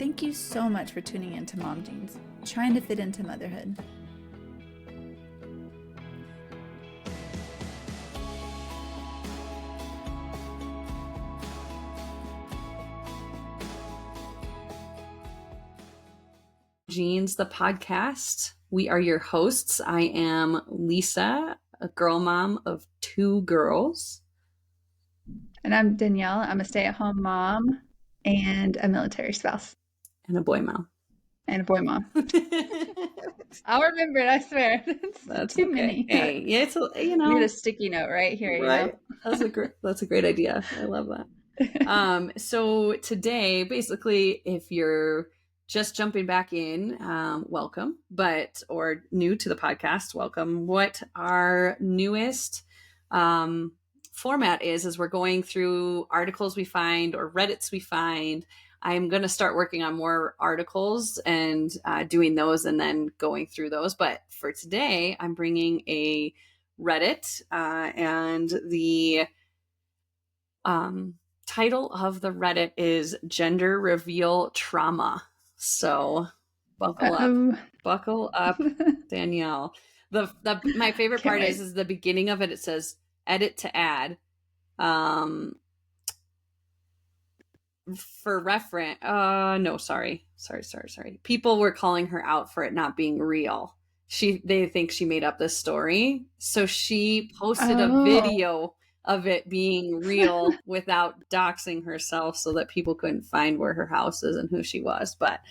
Thank you so much for tuning in to Mom Jeans, trying to fit into motherhood. Jeans, the podcast. We are your hosts. I am Lisa, a girl mom of 2 girls. And I'm Danielle. I'm a stay-at-home mom and a military spouse. And a boy mom. And a boy mom. I'll remember it, I swear. That's too okay. many. Hey, yeah, it's Need a sticky note right here, right? That's a great idea. I love that. So today, basically, if you're just jumping back in, welcome, or new to the podcast, welcome. What our newest format is we're going through articles we find or Reddits we find. I'm going to start working on more articles and doing those and then going through those. But for today, I'm bringing a Reddit and the title of the Reddit is Gender Reveal Trauma. So buckle up, Danielle. My favorite part is the beginning of it. It says edit to add. For reference, sorry. People were calling her out for it not being real. They think she made up this story. So she posted a video of it being real without doxing herself so that people couldn't find where her house is and who she was. But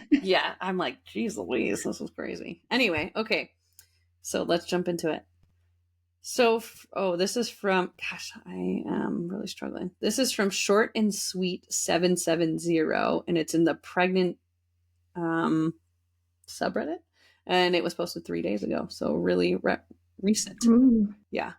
yeah, I'm like, geez Louise, this was crazy. Anyway, okay. So let's jump into it. So, this is from, gosh, I am really struggling. This is from Short and Sweet 770, and it's in the pregnant subreddit, and it was posted 3 days ago. So really recent. Ooh. Yeah.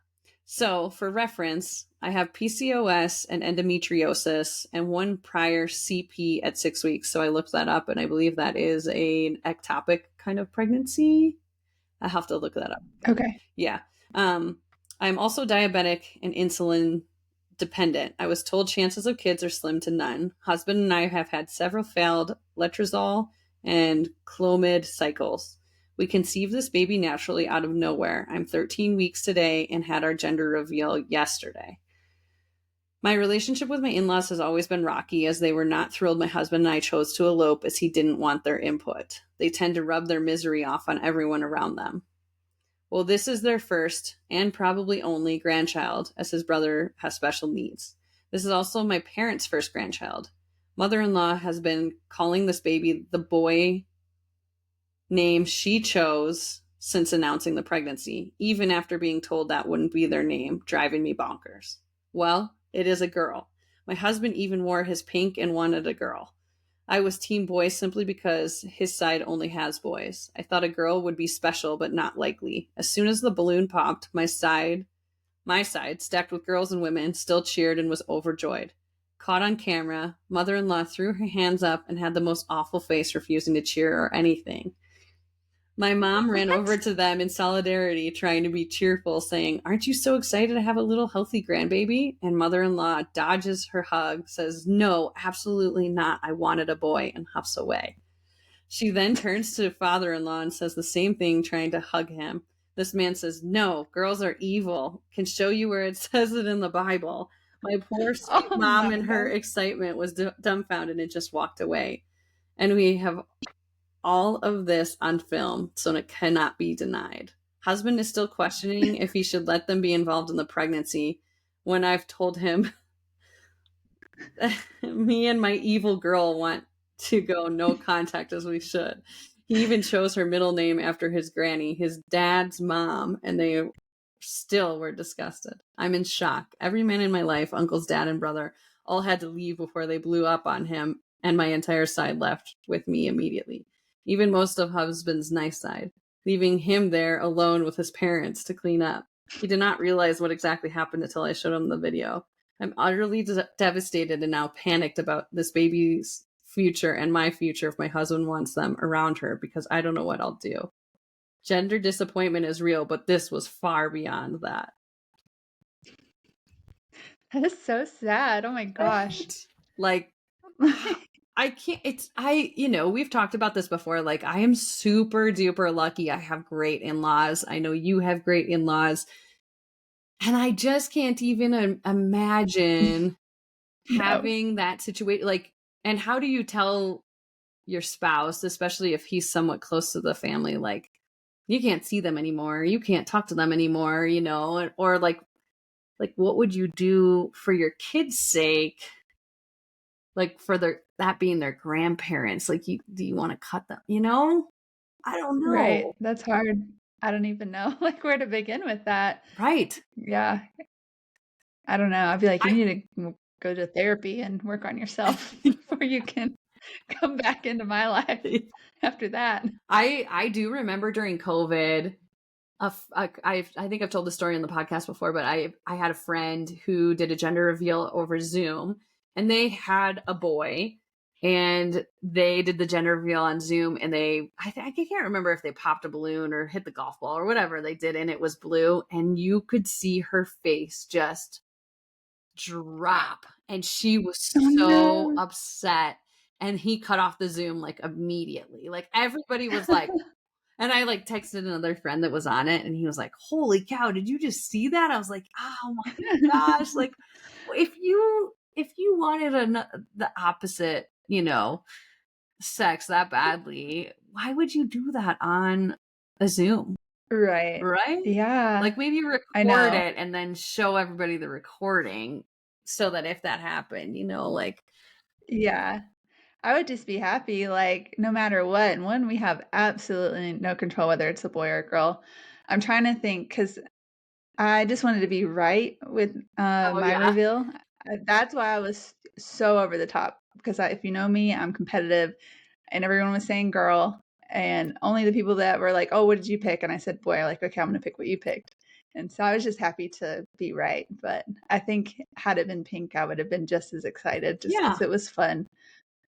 So for reference, I have PCOS and endometriosis and one prior CP at 6 weeks. So I looked that up, and I believe that is an ectopic kind of pregnancy. I have to look that up. Okay. Yeah. I'm also diabetic and insulin dependent. I was told chances of kids are slim to none. Husband and I have had several failed letrozole and Clomid cycles. We conceived this baby naturally out of nowhere. I'm 13 weeks today and had our gender reveal yesterday. My relationship with my in-laws has always been rocky, as they were not thrilled my husband and I chose to elope, as he didn't want their input. They tend to rub their misery off on everyone around them. Well, this is their first and probably only grandchild, as his brother has special needs. This is also my parents' first grandchild. Mother-in-law has been calling this baby the boy name she chose since announcing the pregnancy, even after being told that wouldn't be their name, driving me bonkers. Well, it is a girl. My husband even wore his pink and wanted a girl. I was team boy simply because his side only has boys. I thought a girl would be special, but not likely. As soon as the balloon popped, my side, stacked with girls and women, still cheered and was overjoyed. Caught on camera, mother-in-law threw her hands up and had the most awful face, refusing to cheer or anything. My mom ran over to them in solidarity, trying to be cheerful, saying, "Aren't you so excited to have a little healthy grandbaby?" And mother-in-law dodges her hug, says, "No, absolutely not. I wanted a boy," and huffs away. She then turns to father-in-law and says the same thing, trying to hug him. This man says, "No, girls are evil. Can show you where it says it in the Bible." My poor sweet mom in her excitement was dumbfounded and just walked away. And we have all of this on film, so it cannot be denied. Husband is still questioning if he should let them be involved in the pregnancy, when I've told him me and my evil girl want to go no contact as we should. He even chose her middle name after his granny, his dad's mom, and they still were disgusted. I'm in shock. Every man in my life, uncles, dad, and brother, all had to leave before they blew up on him, and my entire side left with me immediately. Even most of husband's nice side, leaving him there alone with his parents to clean up. He did not realize what exactly happened until I showed him the video. I'm utterly devastated and now panicked about this baby's future and my future if my husband wants them around her, because I don't know what I'll do. Gender disappointment is real, but this was far beyond that. That is so sad. Oh my gosh. Like, I can't it's I you know, we've talked about this before, like, I am super duper lucky I have great in-laws. I know you have great in-laws, and I just can't even imagine No. having that situation. Like, and how do you tell your spouse, especially if he's somewhat close to the family, like, you can't see them anymore, you can't talk to them anymore, or like what would you do for your kids' sake, like for their that being their grandparents, like do you want to cut them, I don't Right. know. That's hard. I don't even know, like, where to begin with that. Right. Yeah. I don't know. I'd be like, "You I need to go to therapy and work on yourself before you can come back into my life after that." I do remember during COVID, I think I've told the story on the podcast before, but I had a friend who did a gender reveal over Zoom, and they had a boy, and they did the gender reveal on Zoom, and I can't remember if they popped a balloon or hit the golf ball or whatever they did, and it was blue, and you could see her face just drop, and she was Oh, so no. upset, and he cut off the Zoom like immediately. Like everybody was like, and I like texted another friend that was on it, and he was like, "Holy cow, did you just see that?" I was like, "Oh my gosh!" Like, if you wanted the opposite, sex that badly, why would you do that on a Zoom, Right. right? Yeah. Like maybe I record know. it and then show everybody the recording, so that if that happened, like, Yeah. I would just be happy, like, no matter what, and one, we have absolutely no control whether it's a boy or a girl. I'm trying to think because I just wanted to be right with, oh my yeah, reveal. That's why I was so over the top because if you know me, I'm competitive, and everyone was saying girl, and only the people that were like, "Oh, what did you pick?" And I said boy, like, "Okay, I'm gonna pick what you picked." And so I was just happy to be right, but I think had it been pink, I would have been just as excited just because yeah, it was fun.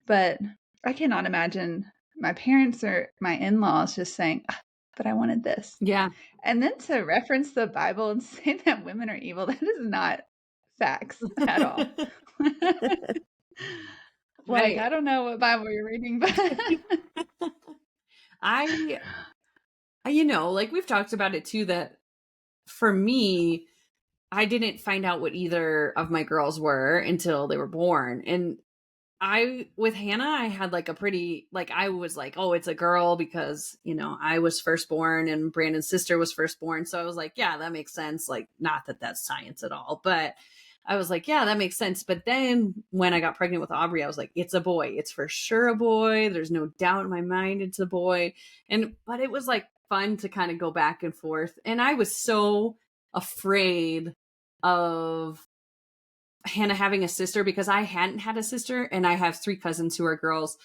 But I cannot imagine my parents or my in-laws just saying, "Ah, but I wanted this." yeah. And then to reference the Bible and say that women are evil, that is not facts at all. Like, I I don't know what Bible you're reading, but I like we've talked about it too, that for me, I didn't find out what either of my girls were until they were born. And with Hannah, I had like a pretty, like, I was like, oh, it's a girl because, I was firstborn and Brandon's sister was firstborn. So I was like, yeah, that makes sense. Like, not that that's science at all, but I was like, yeah, that makes sense. But then when I got pregnant with Aubrey, I was like, it's a boy. It's for sure a boy. There's no doubt in my mind it's a boy. But it was like fun to kind of go back and forth. And I was so afraid of Hannah having a sister because I hadn't had a sister, and I have three cousins who are girls.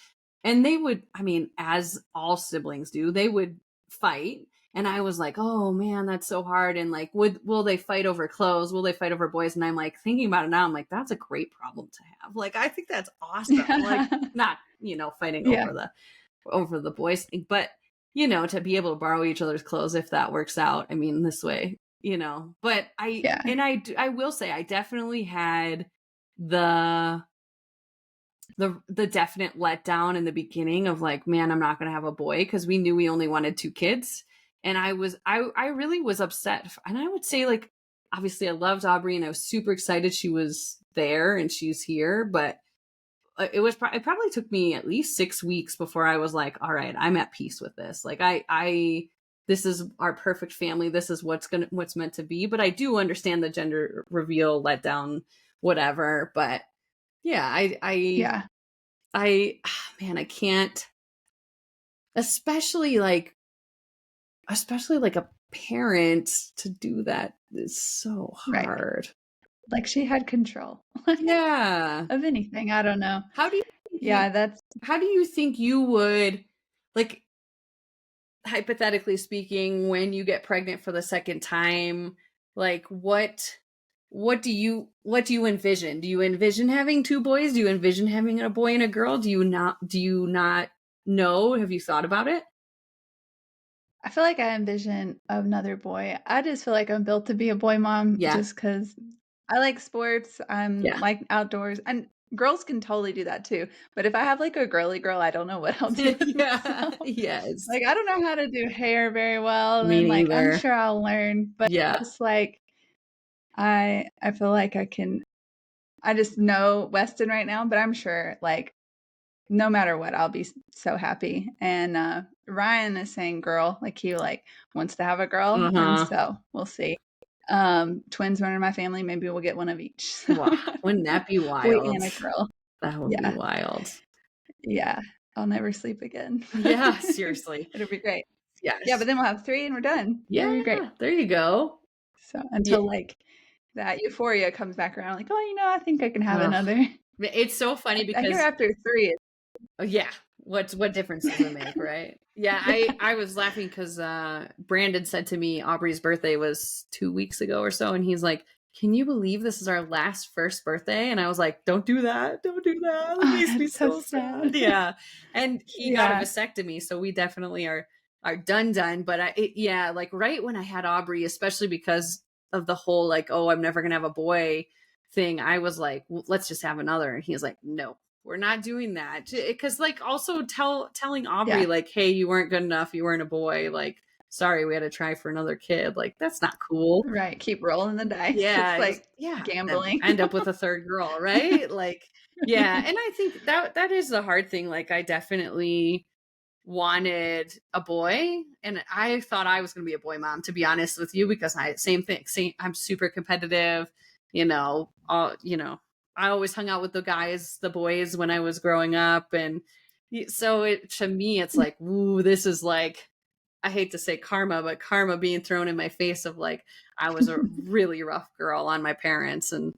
And they would, I mean, as all siblings do, they would fight. And I was like, oh man, that's so hard. And like, will they fight over clothes? Will they fight over boys? And I'm like, thinking about it now, I'm like, that's a great problem to have. Like, I think that's awesome. Like, yeah. not, fighting Yeah. over the boys thing, but to be able to borrow each other's clothes if that works out. I mean, this way, but Yeah. I will say I definitely had the the definite letdown in the beginning of like, man, I'm not going to have a boy, because we knew we only wanted two kids. And I really was upset. And I would say, like, obviously I loved Aubrey and I was super excited she was there and she's here, but it probably took me at least 6 weeks before I was like, all right, I'm at peace with this. Like, I this is our perfect family. This is what's meant to be. But I do understand the gender reveal letdown, whatever. But yeah, Yeah. man, I can't, especially like a parent, to do that is so Right. hard. Like she had control Yeah. of anything. I don't know. How do you think Yeah, that's how do you think you would, like, hypothetically speaking, when you get pregnant for the second time, like, what do you envision? Do you envision having two boys? Do you envision having a boy and a girl? Do you not know? Have you thought about it? I feel like I envision another boy. I just feel like I'm built to be a boy mom Yeah. just because I like sports. I'm Yeah. like outdoors. And girls can totally do that too. But if I have like a girly girl, I don't know what I'll do with Yeah. myself. Yes. Like I don't know how to do hair very well, Me and like I'm neither. sure I'll learn. But Yeah. just like I feel like I can. I just know Weston right now, but I'm sure like no matter what, I'll be so happy. And Ryan is saying girl, like he like wants to have a girl, and Uh-huh. so we'll see. Twins run in my family, maybe we'll get one of each. Wow. Wouldn't that be Boy wild? and a girl. That would be Yeah, wild. yeah. I'll never sleep again. Yeah, seriously. It'll be great. Yeah, but Yes. then we'll have 3 and we're done. It'll be great. Yeah, there you go. So Yeah. until like that euphoria comes back around, like, oh, I think I can have Ugh. another. It's so funny I hear because after 3, yeah, what difference does it make, right? Yeah, I was laughing because Brandon said to me Aubrey's birthday was 2 weeks ago or so, and he's like, "Can you believe this is our last first birthday?" And I was like, "Don't do that, don't do that. It oh, makes me that's so so sad." sad. Yeah, and he got a Yeah, vasectomy, so we definitely are done. But yeah, like right when I had Aubrey, especially because of the whole like, oh, I'm never gonna have a boy thing, I was like, well, let's just have another, and he was like, no, we're not doing that, because like also telling Aubrey yeah, like, hey, you weren't good enough, you weren't a boy, like, sorry, we had to try for another kid, like that's not cool. right. Keep rolling the dice. Yeah, It's like yeah, then gambling. end up with a third girl, right? Like, yeah, and I think that is the hard thing. Like, I definitely wanted a boy, and I thought I was going to be a boy mom, to be honest with you, because same thing, I'm super competitive, I always hung out with the boys when I was growing up, and so to me it's like, ooh, this is like, I hate to say karma, but karma being thrown in my face of like, I was a really rough girl on my parents, and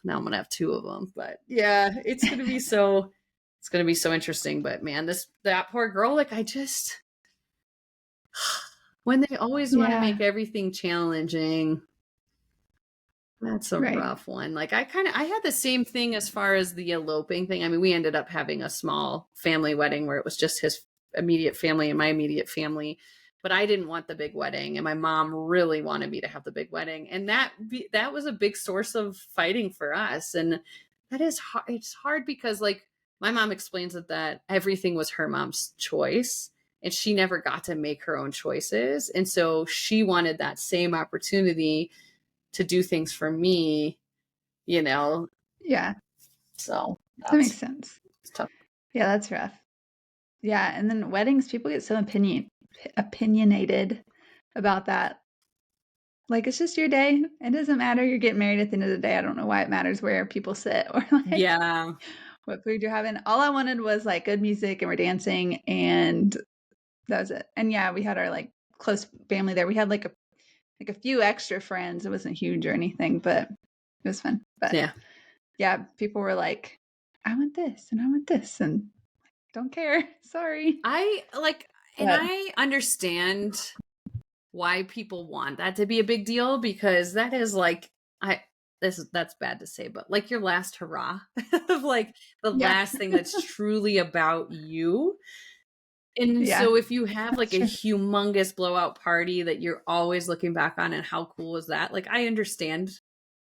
now I'm gonna have 2 of them. But yeah, it's gonna be so interesting. But man, that poor girl, like I just, when they always want to Yeah, make everything challenging, that's a right. rough one. Like I had the same thing as far as the eloping thing. I mean, we ended up having a small family wedding where it was just his immediate family and my immediate family. But I didn't want the big wedding, and my mom really wanted me to have the big wedding, and that was a big source of fighting for us. And that is hard. It's hard because like my mom explains that everything was her mom's choice, and she never got to make her own choices, and so she wanted that same opportunity to do things for me, you know. Yeah, So that makes that's sense. tough. Yeah, that's rough. Yeah, and then weddings, people get so opinionated about that. Like it's just your day. It doesn't matter. You're getting married at the end of the day. I don't know why it matters where people sit or like Yeah. what food you're having. All I wanted was like good music and we're dancing and that was it. And yeah, we had our like close family there. We had like a few extra friends. It wasn't huge or anything, but it was fun. But Yeah. yeah, people were like, I want this and I want this and don't care. Sorry. I like, and But I understand why people want that to be a big deal, because that is like, that's bad to say, but like your last hurrah of like the yeah. last thing that's truly about you. And Yeah. so if you have That's like a true. humongous blowout party that you're always looking back on, and how cool is that? Like I understand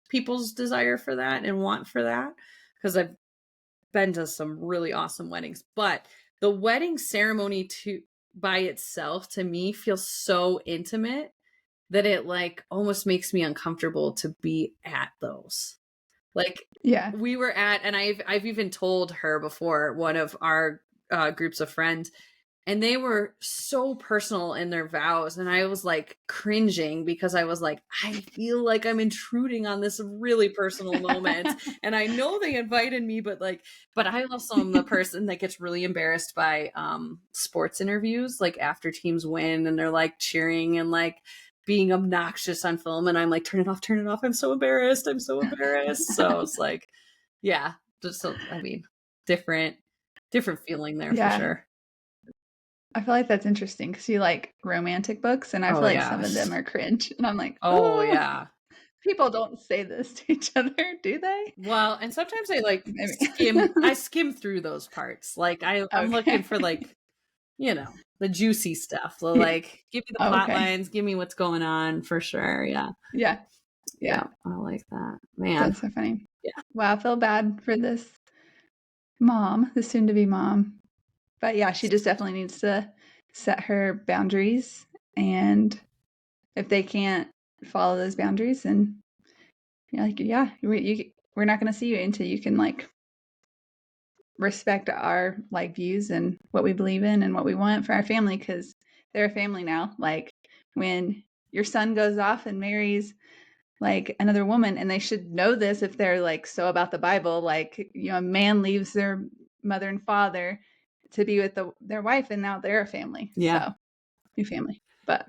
people's desire for that and want for that, because I've been to some really awesome weddings, but the wedding ceremony by itself to me feels so intimate that it like almost makes me uncomfortable to be at those. Like Yeah. we were at, and I've even told her before, one of our groups of friends, and they were so personal in their vows, and I was like cringing because I was like, I feel like I'm intruding on this really personal moment, and I know they invited me, but I also am the person that gets really embarrassed by sports interviews, like after teams win and they're like cheering and like being obnoxious on film, and I'm like, turn it off, I'm so embarrassed, so it's like, yeah, just so, I mean, different feeling there for Yeah. sure. I feel like that's interesting because you like romantic books, and I feel Oh like some yeah. of them are cringe. And I'm like, Oh oh, yeah. people don't say this to each other, do they? Well, and sometimes I like Maybe. skim through those parts. Like I'm looking Okay. for like, the juicy stuff. So, Yeah. like, give me the plot Okay. lines, give me what's going on for sure. Yeah. Yeah. Yeah. Yeah. I like that. Man. That's so funny. Yeah. Wow, I feel bad for this mom, the soon to be mom. But yeah, she just definitely needs to set her boundaries. And if they can't follow those boundaries, then you're like, yeah, we're not going to see you until you can like respect our like views and what we believe in and what we want for our family, because they're a family now. Like when your son goes off and marries like another woman, and they should know this if they're like so about the Bible, like, you know, a man leaves their mother and father to be with their wife, and now they're a family. Yeah. So new family. But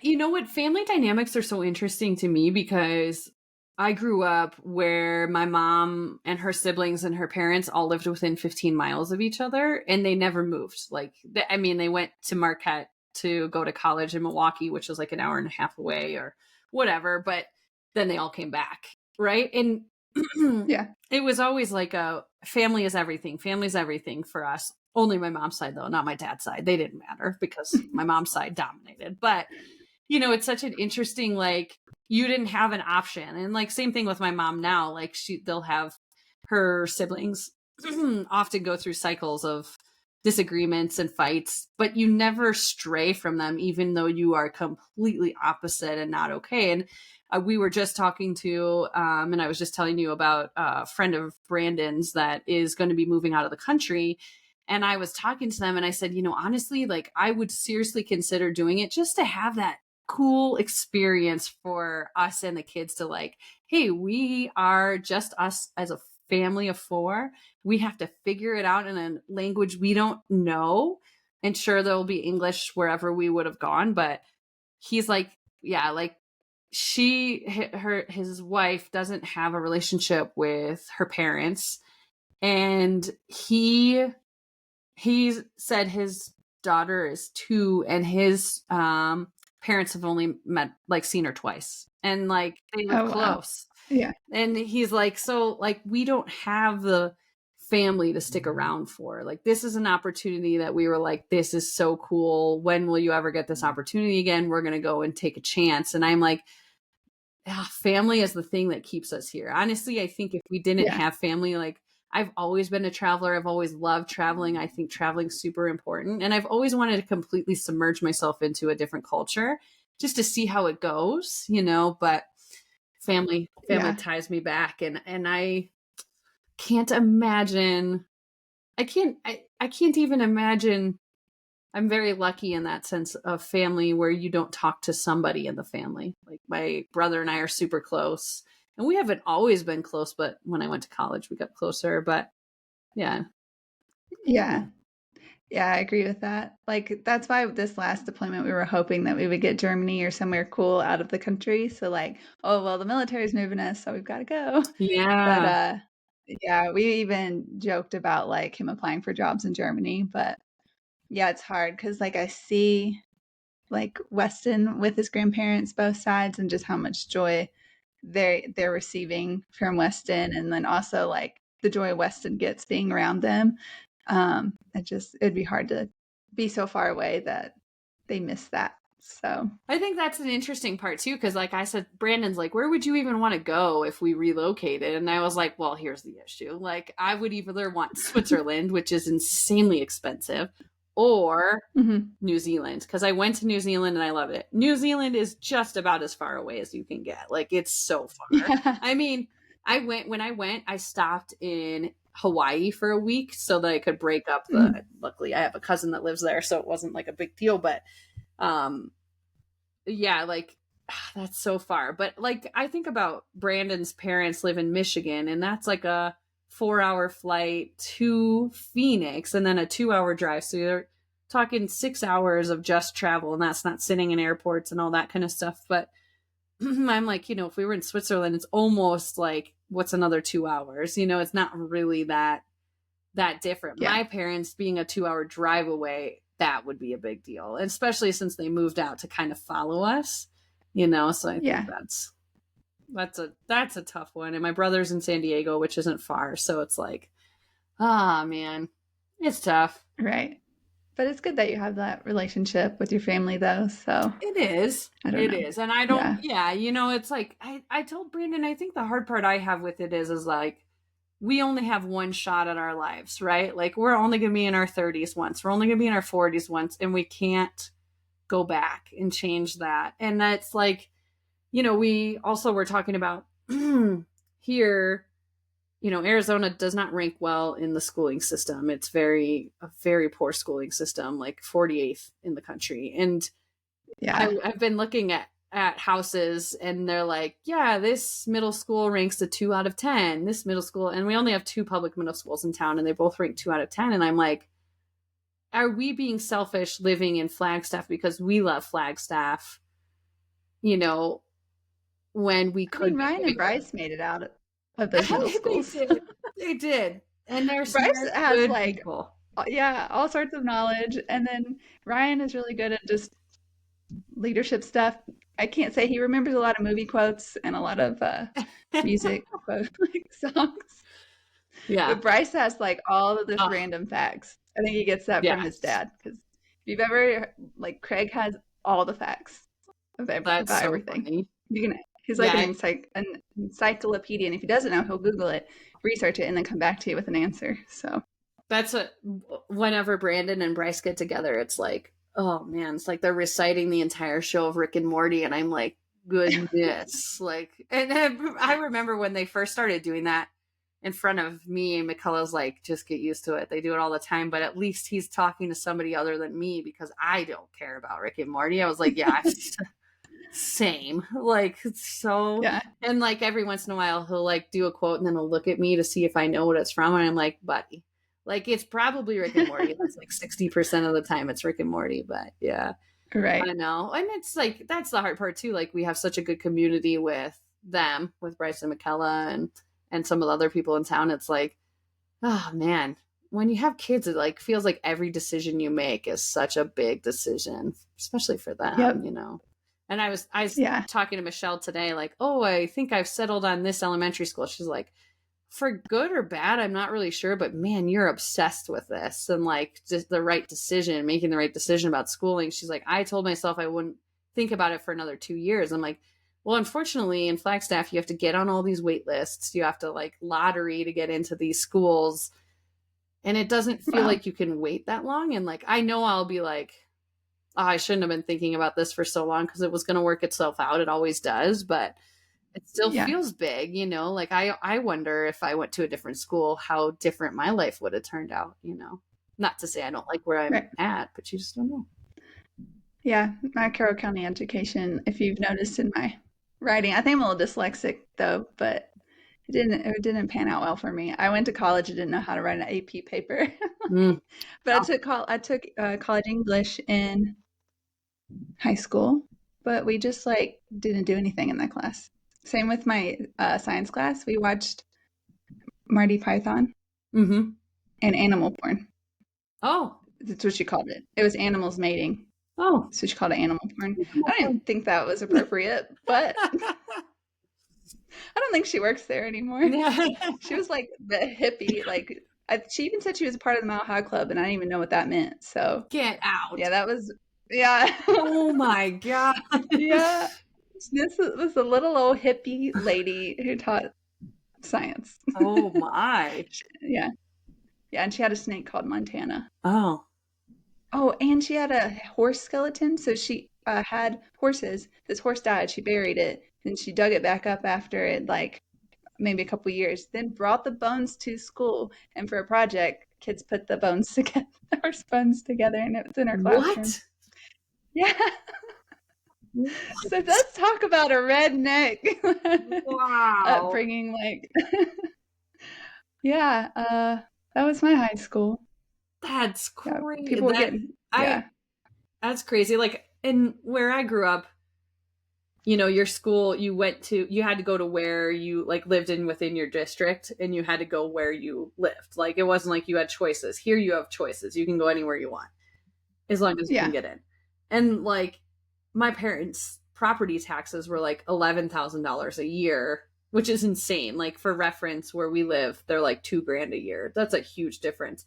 you know what, family dynamics are so interesting to me because I grew up where my mom and her siblings and her parents all lived within 15 miles of each other, and they never moved. Like, they went to Marquette to go to college in Milwaukee, which was like an hour and a half away or whatever, but then they all came back, right? And yeah, it was always like a family is everything. Family's everything for us. Only my mom's side, though, not my dad's side. They didn't matter because my mom's side dominated. But, you know, it's such an interesting, like, you didn't have an option. And like, same thing with my mom now. Like, they'll have her siblings often go through cycles of disagreements and fights, but you never stray from them, even though you are completely opposite and not okay. And we were just talking to, and I was just telling you about a friend of Brandon's that is going to be moving out of the country. And I was talking to them and I said, you know, honestly, like I would seriously consider doing it just to have that cool experience for us and the kids to like, hey, we are just us as a family of 4. We have to figure it out in a language we don't know. And sure, there'll be English wherever we would have gone. But he's like, yeah, like his wife doesn't have a relationship with her parents. And he said his daughter is 2 and his parents have only seen her twice, and like they live close. Yeah. And he's like, so like we don't have the family to stick around for. Like this is an opportunity that we were like, this is so cool. When will you ever get this opportunity again? We're going to go and take a chance. And I'm like, family is the thing that keeps us here. Honestly, I think if we didn't have family, like I've always been a traveler. I've always loved traveling. I think traveling's super important. And I've always wanted to completely submerge myself into a different culture just to see how it goes, you know, but family ties me back. And I can't imagine, I can't even imagine. I'm very lucky in that sense of family where you don't talk to somebody in the family. Like my brother and I are super close. And we haven't always been close, but when I went to college, we got closer. But yeah. Yeah. Yeah, I agree with that. Like, that's why this last deployment, we were hoping that we would get Germany or somewhere cool out of the country. So, like, oh, well, the military's moving us, so we've got to go. Yeah. But, yeah, we even joked about, like, him applying for jobs in Germany. But, yeah, it's hard because, like, I see, like, Weston with his grandparents, both sides, and just how much joy they're receiving from Weston. And then also, like, the joy Weston gets being around them. It'd be hard to be so far away that they miss that. So I think that's an interesting part too, because like I said, Brandon's like, where would you even want to go if we relocated? And I was like, well, here's the issue. Like I would either want Switzerland, which is insanely expensive, or New Zealand, because I went to New Zealand and I loved it. New Zealand is just about as far away as you can get. Like it's so far. Yeah. I mean, when I went, I stopped in Hawaii for a week so that I could break up luckily I have a cousin that lives there, so it wasn't like a big deal, but yeah, like that's so far. But like I think about Brandon's parents live in Michigan, and that's like a 4-hour flight to Phoenix and then a 2-hour drive. So you're talking 6 hours of just travel, and that's not sitting in airports and all that kind of stuff. But I'm like, you know, if we were in Switzerland, it's almost like what's another 2 hours? You know, it's not really that different. Yeah. My parents being a 2-hour drive away, that would be a big deal, especially since they moved out to kind of follow us, you know. So I think that's a tough one. And my brother's in San Diego, which isn't far, so it's like, man, it's tough, right? But it's good that you have that relationship with your family, though. So it is. It is. And I don't, you know, it's like, I told Brandon, I think the hard part I have with it is like, we only have one shot at our lives, right? Like we're only going to be in our 30s once. We're only going to be in our 40s once, and we can't go back and change that. And that's like, we also were talking about here, Arizona does not rank well in the schooling system. It's a very poor schooling system, like 48th in the country. And Yeah. I've been looking at houses, and they're like, yeah, this middle school ranks a 2 out of 10. This middle school, and we only have 2 public middle schools in town, and they both rank 2 out of 10. And I'm like, are we being selfish living in Flagstaff because we love Flagstaff? When we could. Ryan and Bryce made it out of those middle schools. They did. And they're Bryce has good like people. Yeah, all sorts of knowledge, and then Ryan is really good at just leadership stuff. I can't say he remembers a lot of movie quotes and a lot of music quotes, like songs. Yeah. But Bryce has like all of this random facts. I think he gets that from his dad, because if you've ever Craig has all the facts about everything. Funny. He's like an encyclopedia, and if he doesn't know, he'll Google it, research it, and then come back to you with an answer. So that's whenever Brandon and Bryce get together, it's like, oh man, it's like they're reciting the entire show of Rick and Morty, and I'm like, goodness. And I remember when they first started doing that in front of me, and McCullough's like, just get used to it. They do it all the time, but at least he's talking to somebody other than me, because I don't care about Rick and Morty. I was like, yeah, same. Yeah. And every once in a while he'll do a quote, and then he'll look at me to see if I know what it's from, and I'm like, buddy, it's probably Rick and Morty. That's 60% of the time it's Rick and Morty, but yeah. Right. I know. And it's that's the hard part too. We have such a good community with them, with Bryce and McKella and some of the other people in town. It's like, oh man, when you have kids, it feels like every decision you make is such a big decision, especially for them. Yep. And I was talking to Michelle today, oh, I think I've settled on this elementary school. She's like, for good or bad, I'm not really sure, but man, you're obsessed with this and just the right decision, making the right decision about schooling. She's like, I told myself I wouldn't think about it for another 2 years. I'm like, well, unfortunately in Flagstaff, you have to get on all these wait lists. You have to lottery to get into these schools. And it doesn't feel like you can wait that long. And I know I'll be like, oh, I shouldn't have been thinking about this for so long, because it was going to work itself out. It always does, but it still feels big, I wonder if I went to a different school, how different my life would have turned out, not to say I don't like where I'm at, but you just don't know. Yeah. My Carroll County education, if you've noticed in my writing, I think I'm a little dyslexic though, but it didn't pan out well for me. I went to college and didn't know how to write an AP paper, but I took college English in high school, but we just didn't do anything in that class. Same with my science class. We watched Marty Python and animal porn. Oh, that's what she called it. It was animals mating. Oh, so she called it animal porn. I didn't think that was appropriate, but I don't think she works there anymore. She was the hippie. She even said she was a part of the Mile High Club, and I didn't even know what that meant. So get out. Yeah, that was. Yeah. Oh my god. Yeah. This was a little old hippie lady who taught science. Oh my. Yeah. Yeah, and she had a snake called Montana. Oh. Oh, and she had a horse skeleton. So she had horses. This horse died. She buried it. Then she dug it back up after it, maybe a couple years. Then brought the bones to school. And for a project, kids put the bones together, the horse bones together, and it was in her classroom. What? Yeah. So let's talk about a redneck upbringing. Yeah, that was my high school. That's crazy. Yeah, people were getting. Yeah. That's crazy. In where I grew up, your school, you had to go to where you lived within your district, and you had to go where you lived. It wasn't like you had choices. Here you have choices. You can go anywhere you want, as long as you can get in. And my parents' property taxes were $11,000 a year, which is insane. For reference, where we live, they're $2,000 a year. That's a huge difference.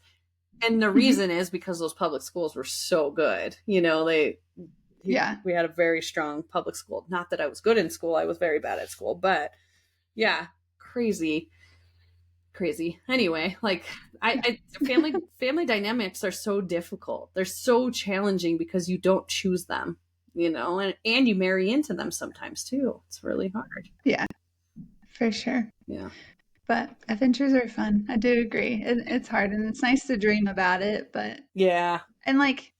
And the reason is because those public schools were so good. We had a very strong public school. Not that I was good in school. I was very bad at school, but yeah, crazy. crazy. Anyway, like family dynamics are so difficult. They're so challenging because you don't choose them, and you marry into them sometimes too. It's really hard. Yeah, for sure. Yeah. But adventures are fun. I do agree. It's hard and it's nice to dream about it, but Yeah, and like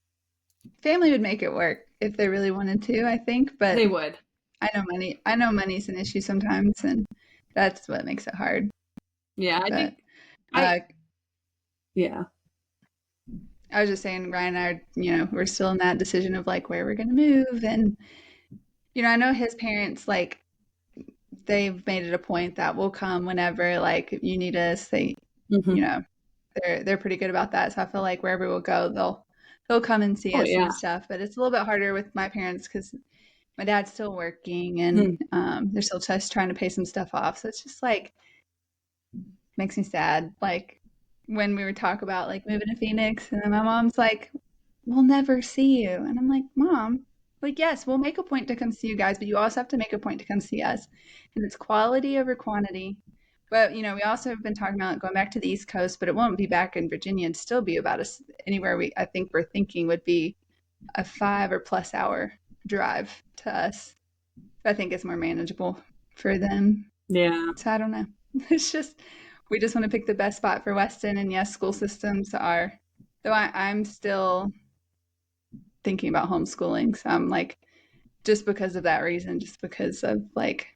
family would make it work if they really wanted to, I think, but they would. I know money's an issue sometimes and that's what makes it hard. Yeah, I But think I yeah. I was just saying Ryan and I are, we're still in that decision of like where we're going to move and I know his parents like they've made it a point that we'll come whenever like you need us. They, Mm-hmm. they're pretty good about that. So I feel like wherever we'll go, they'll come and see Oh us yeah. and stuff. But it's a little bit harder with my parents because my dad's still working Hmm. and they're still just trying to pay some stuff off. So it's just like makes me sad. Like when we would talk about like moving to Phoenix, and then my mom's like, "We'll never see you," and I'm like, "Mom." Like, yes, we'll make a point to come see you guys, but you also have to make a point to come see us. And it's quality over quantity. But, we also have been talking about going back to the East Coast, but it won't be back in Virginia. It'd still be about anywhere I think we're thinking would be a 5 or plus hour drive to us. I think it's more manageable for them. Yeah. So I don't know. It's just, we just want to pick the best spot for Weston. And yes, school systems are, though I'm still thinking about homeschooling. So I'm like, just because of that reason, just because of like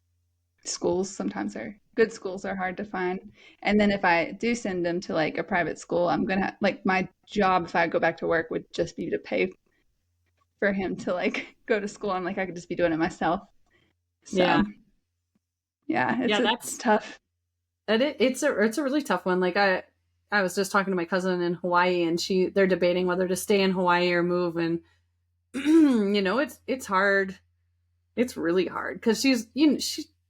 schools sometimes are good schools are hard to find. And then if I do send them to like a private school, I'm gonna like my job if I go back to work would just be to pay for him to like go to school. I'm like I could just be doing it myself. So yeah, Yeah, it's tough. it's a really tough one. Like I was just talking to my cousin in Hawaii, and they're debating whether to stay in Hawaii or move, and it's hard. It's really hard because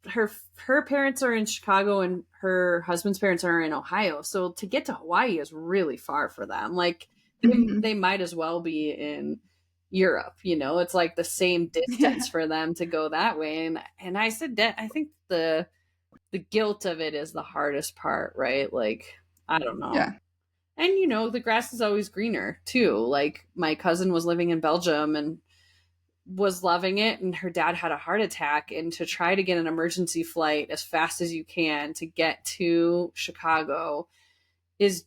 her parents are in Chicago and her husband's parents are in Ohio, so to get to Hawaii is really far for them. Like they might as well be in Europe. It's like the same distance for them to go that way. And I said that I think the guilt of it is the hardest part, right? Like, I don't know. Yeah. And the grass is always greener too. Like my cousin was living in Belgium and was loving it, and her dad had a heart attack, and to try to get an emergency flight as fast as you can to get to Chicago is,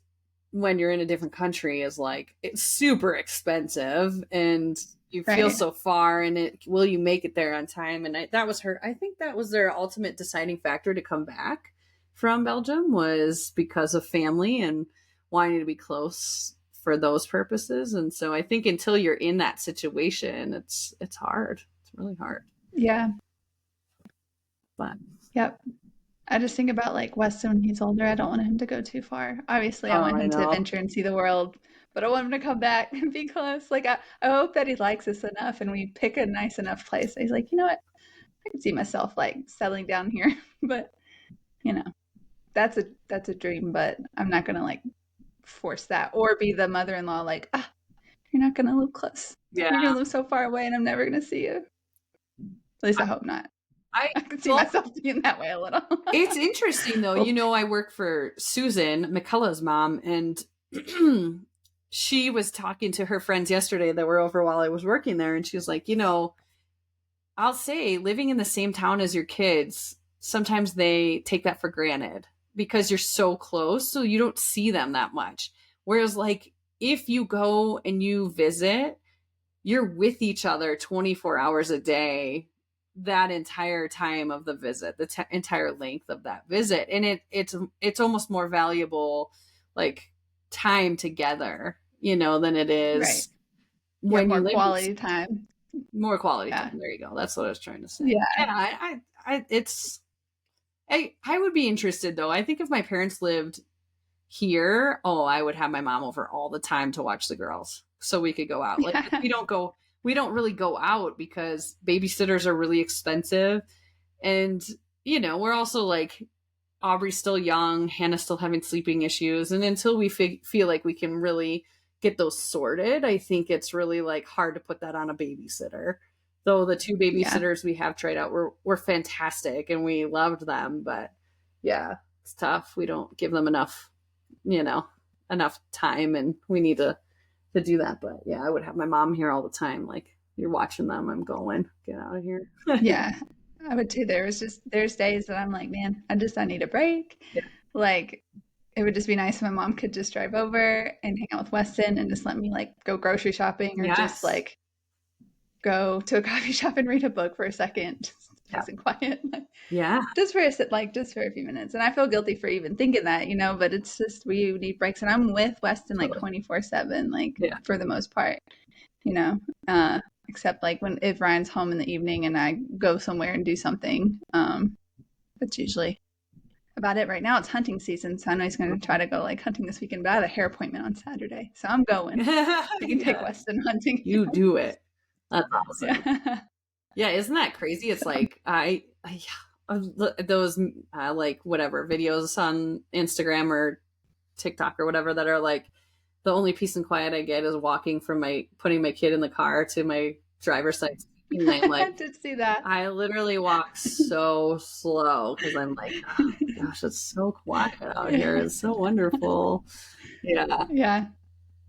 when you're in a different country, is like it's super expensive and you feel so far, and will you make it there on time? And I think that was their ultimate deciding factor to come back from Belgium, was because of family and wanting to be close for those purposes. And so I think until you're in that situation, it's hard. It's really hard. Yeah. But yep. I just think about like Weston when he's older. I don't want him to go too far. Obviously, I want him to adventure and see the world, but I want him to come back and be close. Like I hope that he likes us enough and we pick a nice enough place. He's like, you know what? I can see myself like settling down here. But that's a dream, but I'm not gonna like force that or be the mother-in-law like, you're not gonna live close. Yeah. You're gonna live so far away and I'm never gonna see you. At least I hope not. I can see myself being that way a little. It's interesting though. I work for Susan, McCullough's mom, and she was talking to her friends yesterday that were over while I was working there, and she was like, I'll say living in the same town as your kids, sometimes they take that for granted because you're so close, so you don't see them that much. Whereas like if you go and you visit, you're with each other 24 hours a day that entire time of the visit, the entire length of that visit, and it's almost more valuable like time together than it is when you live quality time. More quality time. There you go. That's what I was trying to say. I would be interested though. I think if my parents lived here, I would have my mom over all the time to watch the girls so we could go out. Like we don't really go out because babysitters are really expensive. And, we're also like, Aubrey's still young, Hannah's still having sleeping issues. And until we feel like we can really get those sorted, I think it's really like hard to put that on a babysitter. Though the two babysitters we have tried out were fantastic and we loved them. But yeah, it's tough. We don't give them enough, enough time, and we need to do that. But yeah, I would have my mom here all the time. Like, you're watching them, I'm going, get out of here. Yeah, I would too. There's days that I'm like, man, I need a break. Yeah. Like, it would just be nice if my mom could just drive over and hang out with Weston and just let me like go grocery shopping or just like go to a coffee shop and read a book for a second, just nice and quiet. Yeah. Just for a few minutes. And I feel guilty for even thinking that, but it's just, we need breaks. And I'm with Weston like 24/7, like for the most part, except like if Ryan's home in the evening and I go somewhere and do something. That's usually about it. Right now it's hunting season, so I know he's going to try to go like hunting this weekend, but I have a hair appointment on Saturday, so I'm going. You can take Weston hunting. You do it. That's awesome. Yeah, isn't that crazy? It's like those like whatever videos on Instagram or TikTok or whatever that are like, the only peace and quiet I get is putting my kid in the car to my driver's side. And I'm like, I did see that. I literally walk so slow because I'm like, oh my gosh, it's so quiet out here. It's so wonderful. Yeah. Yeah.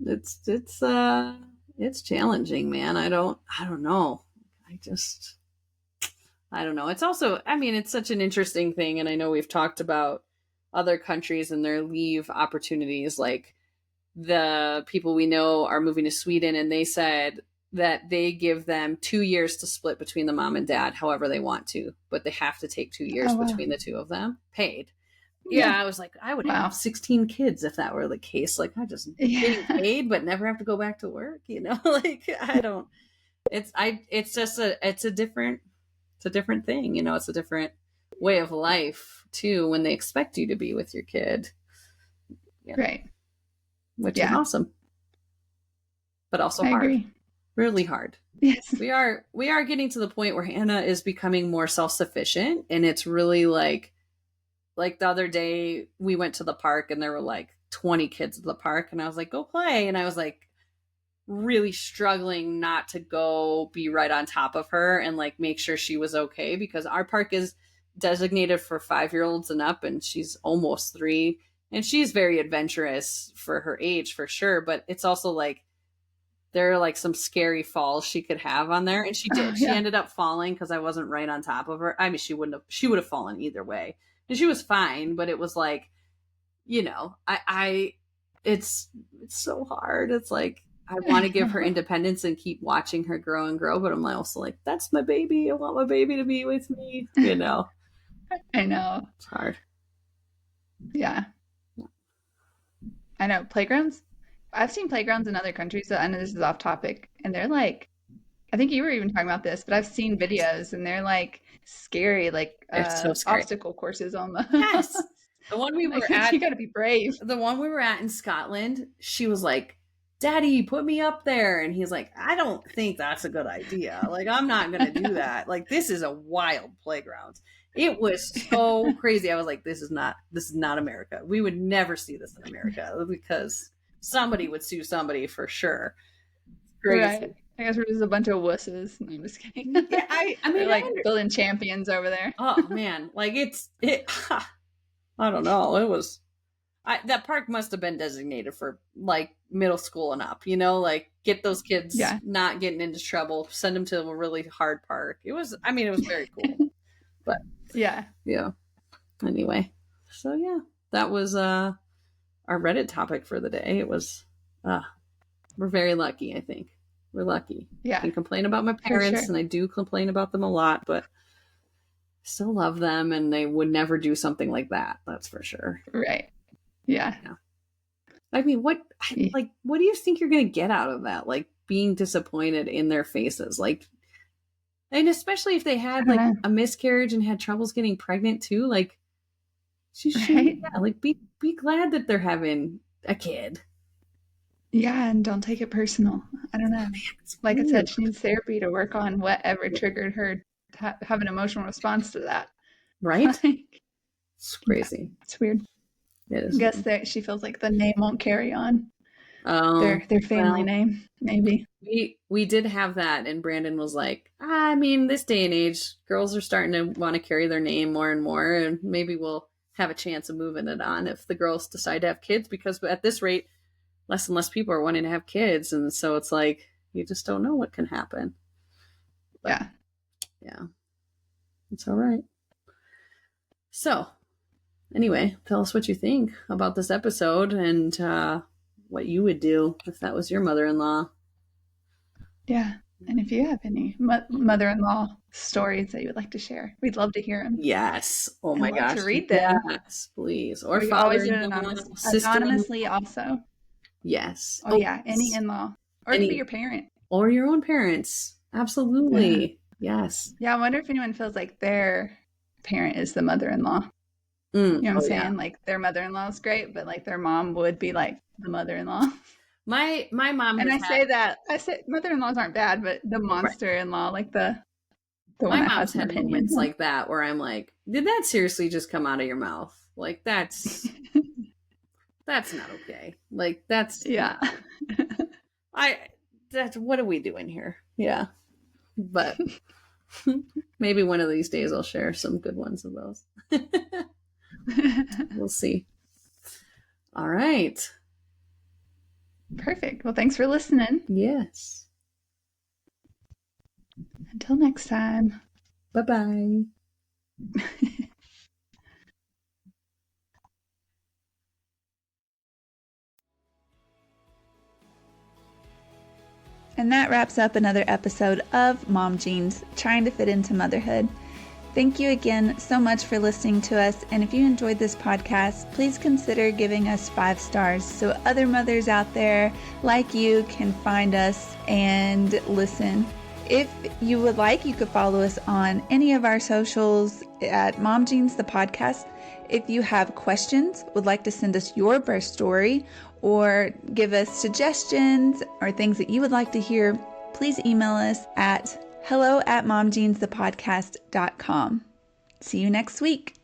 It's challenging, man. I don't know. I don't know. It's also, it's such an interesting thing. And I know we've talked about other countries and their leave opportunities. Like, the people we know are moving to Sweden, and they said that they give them 2 years to split between the mom and dad however they want to, but they have to take 2 years between the two of them paid. Yeah, I was like, I would have 16 kids if that were the case. Like, I just getting paid but never have to go back to work, like, I don't, it's a different thing, it's a different way of life too, when they expect you to be with your kid. Right. Which is awesome. But also hard. Agree. Really hard. Yes. We are getting to the point where Hannah is becoming more self-sufficient, and it's really like the other day we went to the park and there were like 20 kids at the park, and I was like, go play. And I was like really struggling not to go be right on top of her and like make sure she was okay, because our park is designated for 5-year-olds and up, and she's almost 3, and she's very adventurous for her age for sure, but it's also like there are like some scary falls she could have on there, and she did. She ended up falling because I wasn't right on top of her. She would have fallen either way, and she was fine, but it was like, it's so hard. It's like, I want to give her independence and keep watching her grow and grow, but I'm also like, that's my baby. I want my baby to be with me, I know. It's hard. Yeah. I know. Playgrounds. I've seen playgrounds in other countries, so I know this is off topic, and they're like, I think you were even talking about this, but I've seen videos and they're like scary, like so scary. Obstacle courses almost. Yes. The one we were at, you gotta be brave. The one we were at in Scotland, she was like, Daddy, put me up there. And he's like, I don't think that's a good idea. Like, I'm not going to do that. Like, this is a wild playground. It was so crazy. I was like, this is not America. We would never see this in America, because somebody would sue somebody for sure. Crazy. Right. I guess we're just a bunch of wusses. No, I'm just kidding. Yeah, I mean, they're like building champions over there. Oh man, like I don't know. It was, that park must have been designated for like middle school and up. Like, get those kids not getting into trouble. Send them to a really hard park. It was very cool. But yeah. Anyway, so yeah, that was our Reddit topic for the day. It was, we're very lucky. I think we're lucky. Yeah, I can complain about my parents, and I do complain about them a lot, but I still love them, and they would never do something like that. That's for sure. Right. Yeah. I mean, what do you think you're going to get out of that? Like, being disappointed in their faces, like. And especially if they had like a miscarriage and had troubles getting pregnant too, like, she should be glad that they're having a kid. Yeah, and don't take it personal. I don't know. Like I said, she needs therapy to work on whatever triggered her to have an emotional response to that. Right? It's crazy. Yeah, it's weird. It is. I guess that she feels like the name won't carry on. Their family name, maybe. We did have that, and Brandon was like, this day and age, girls are starting to want to carry their name more and more, and maybe we'll have a chance of moving it on if the girls decide to have kids, because at this rate, less and less people are wanting to have kids. And so it's like, you just don't know what can happen. But, yeah. It's all right. So anyway, tell us what you think about this episode and what you would do if that was your mother-in-law. Yeah. And if you have any mother-in-law stories that you would like to share, we'd love to hear them. Yes. Oh my gosh. To read them. Yes, please. Or father-in-law, anonymously also. Yes. Oh yeah. Any in-law. Or it could be your parent. Or your own parents. Absolutely. Yeah. Yes. Yeah. I wonder if anyone feels like their parent is the mother-in-law. You know what I'm saying? Yeah. Like their mother-in-law is great, but like their mom would be like the mother-in-law. My mom, and I say mother-in-laws aren't bad, but the monster-in-law, like the one that has had opinions like that where I'm like, did that seriously just come out of your mouth? Like that's not okay. Like that's what are we doing here? Yeah. But maybe one of these days I'll share some good ones of those. We'll see. All right. Perfect. Well, thanks for listening. Yes. Until next time. Bye-bye. And that wraps up another episode of Mom Jeans, trying to fit into motherhood. Thank you again so much for listening to us. And if you enjoyed this podcast, please consider giving us 5 stars so other mothers out there like you can find us and listen. If you would like, you could follow us on any of our socials at Mom Jeans the podcast. If you have questions, would like to send us your birth story, or give us suggestions or things that you would like to hear, please email us at hello@momjeansthepodcast.com. See you next week.